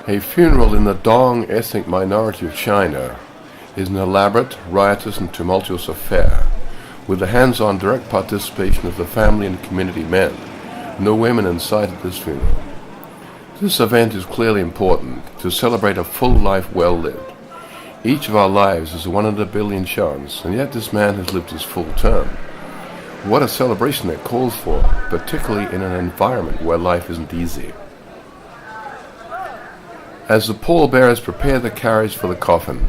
A funeral in the Dong ethnic minority of China is an elaborate, riotous and tumultuous affair, with the hands-on direct participation of the family and community men. No women in sight at this funeral. This event is clearly important to celebrate a full life well lived. Each of our lives is a 1 in a billion chance, and yet this man has lived his full term. What a celebration it calls for, particularly in an environment where life isn't easy. As the pallbearers prepare the carriage for the coffin,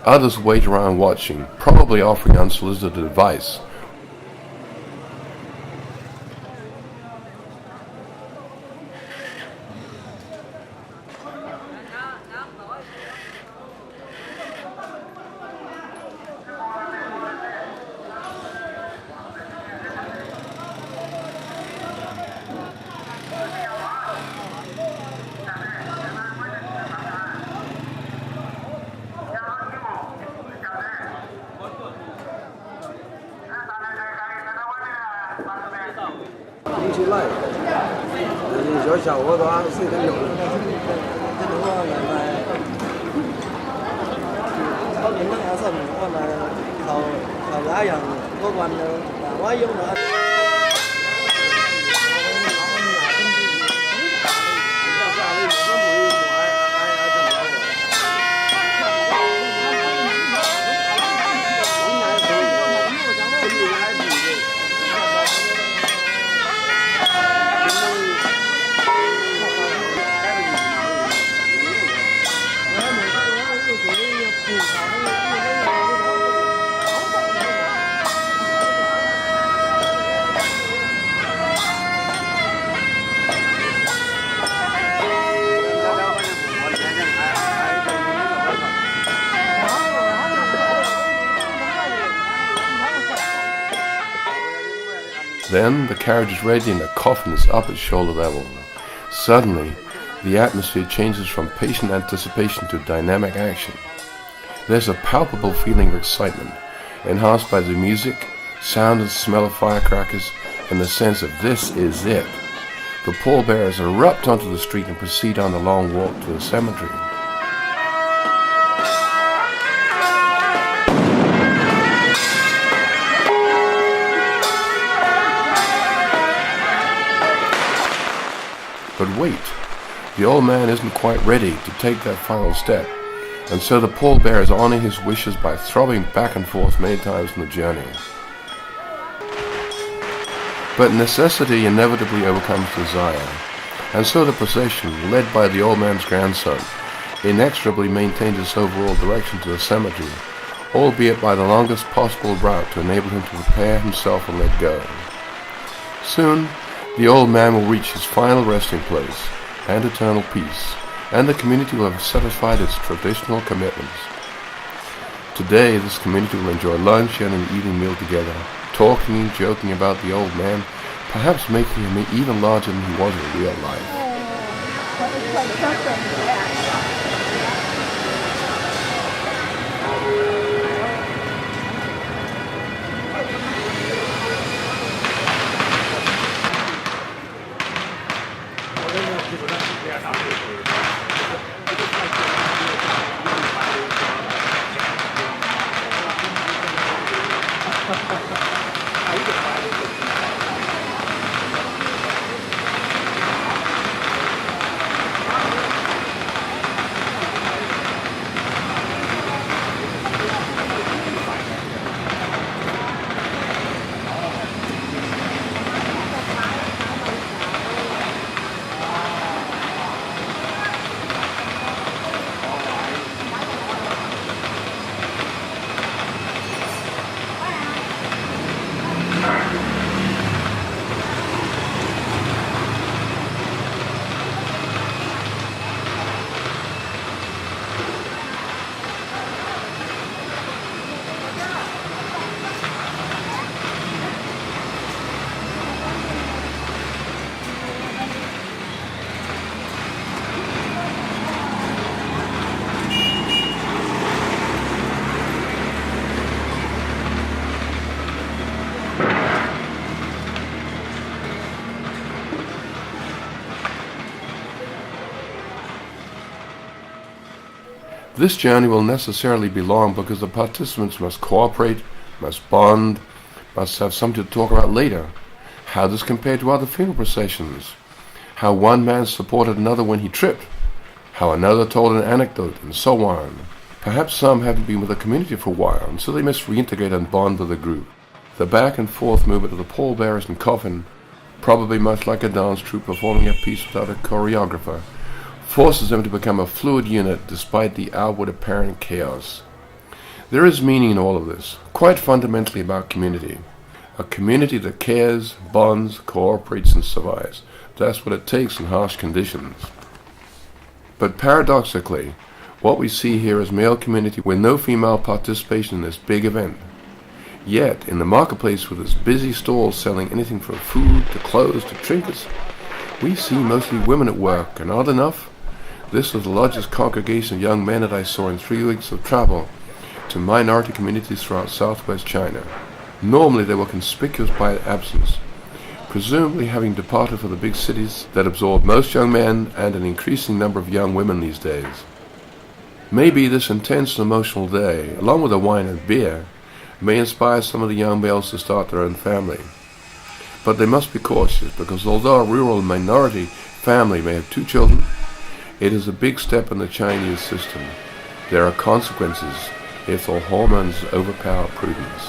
others wait around watching, probably offering unsolicited advice. Then the carriage is ready and the coffin is up at shoulder level. Suddenly, the atmosphere changes from patient anticipation to dynamic action. There's a palpable feeling of excitement, enhanced by the music, sound and smell of firecrackers, and the sense of this is it. The pallbearers erupt onto the street and proceed on the long walk to the cemetery. But wait, the old man isn't quite ready to take that final step, and so the pallbearers honor his wishes by throbbing back and forth many times on the journey. But necessity inevitably overcomes desire, and so the procession, led by the old man's grandson, inexorably maintains its overall direction to the cemetery, albeit by the longest possible route to enable him to prepare himself and let go. Soon, the old man will reach his final resting place and eternal peace, and the community will have satisfied its traditional commitments. Today, this community will enjoy lunch and an evening meal together, talking and joking about the old man, perhaps making him even larger than he was in real life. This journey will necessarily be long because the participants must cooperate, must bond, must have something to talk about later. How does this compare to other funeral processions? How one man supported another when he tripped, how another told an anecdote, and so on. Perhaps some haven't been with the community for a while, and so they must reintegrate and bond with the group. The back and forth movement of the pallbearers and coffin, probably much like a dance troupe performing a piece without a choreographer, forces them to become a fluid unit despite the outward apparent chaos. There is meaning in all of this, quite fundamentally about community. A community that cares, bonds, cooperates, and survives. That's what it takes in harsh conditions. But paradoxically, what we see here is male community with no female participation in this big event. Yet, in the marketplace with its busy stalls selling anything from food to clothes to trinkets, we see mostly women at work, and odd enough, this was the largest congregation of young men that I saw in 3 weeks of travel to minority communities throughout southwest China. Normally they were conspicuous by their absence, presumably having departed for the big cities that absorb most young men and an increasing number of young women these days. Maybe this intense and emotional day, along with the wine and beer, may inspire some of the young males to start their own family. But they must be cautious, because although a rural minority family may have 2 children, it is a big step in the Chinese system. There are consequences if the hormones overpower prudence.